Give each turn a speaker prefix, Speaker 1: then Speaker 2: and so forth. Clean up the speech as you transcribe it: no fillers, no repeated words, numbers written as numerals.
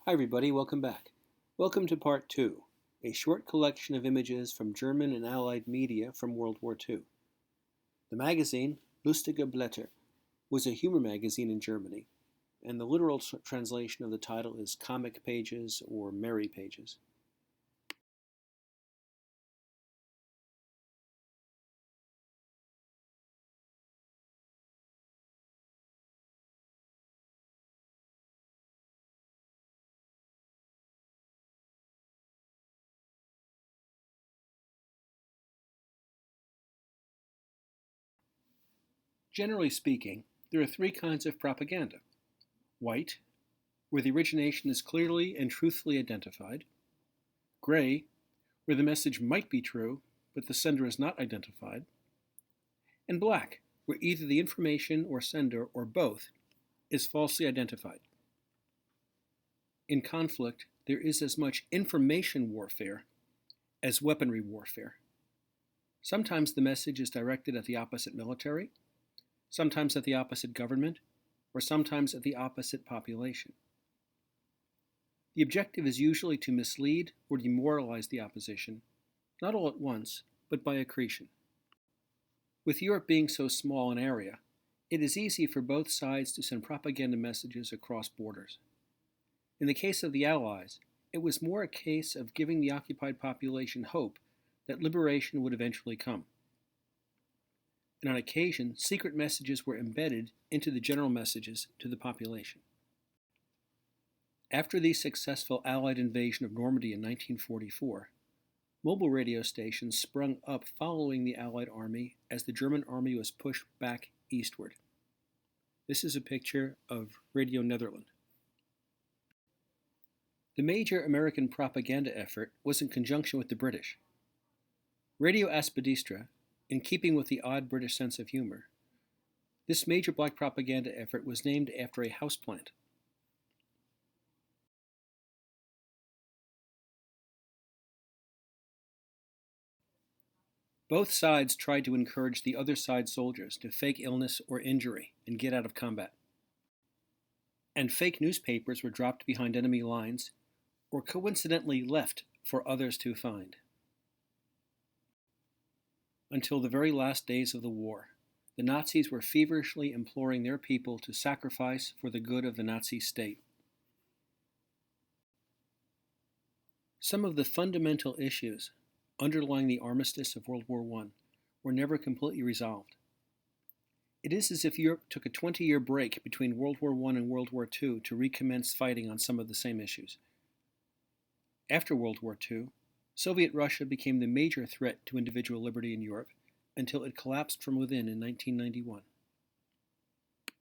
Speaker 1: Hi everybody, welcome back. Welcome to Part 2, a short collection of images from German and Allied media from World War II. The magazine, Lustige Blätter, was a humor magazine in Germany, and the literal translation of the title is Comic Pages or Merry Pages. Generally speaking, there are three kinds of propaganda. White, where the origination is clearly and truthfully identified. Gray, where the message might be true, but the sender is not identified. And black, where either the information or sender or both is falsely identified. In conflict, there is as much information warfare as weaponry warfare. Sometimes the message is directed at the opposite military, sometimes at the opposite government, or sometimes at the opposite population. The objective is usually to mislead or demoralize the opposition, not all at once, but by accretion. With Europe being so small an area, it is easy for both sides to send propaganda messages across borders. In the case of the Allies, it was more a case of giving the occupied population hope that liberation would eventually come. And on occasion, secret messages were embedded into the general messages to the population. After the successful Allied invasion of Normandy in 1944, mobile radio stations sprung up following the Allied army as the German army was pushed back eastward. This is a picture of Radio Netherland. The major American propaganda effort was in conjunction with the British. Radio Aspidistra, in keeping with the odd British sense of humor, this major black propaganda effort was named after a houseplant. Both sides tried to encourage the other side's soldiers to fake illness or injury and get out of combat. And fake newspapers were dropped behind enemy lines or coincidentally left for others to find. Until the very last days of the war, the Nazis were feverishly imploring their people to sacrifice for the good of the Nazi state. Some of the fundamental issues underlying the armistice of World War I were never completely resolved. It is as if Europe took a 20-year break between World War I and World War II to recommence fighting on some of the same issues. After World War II, Soviet Russia became the major threat to individual liberty in Europe until it collapsed from within in 1991.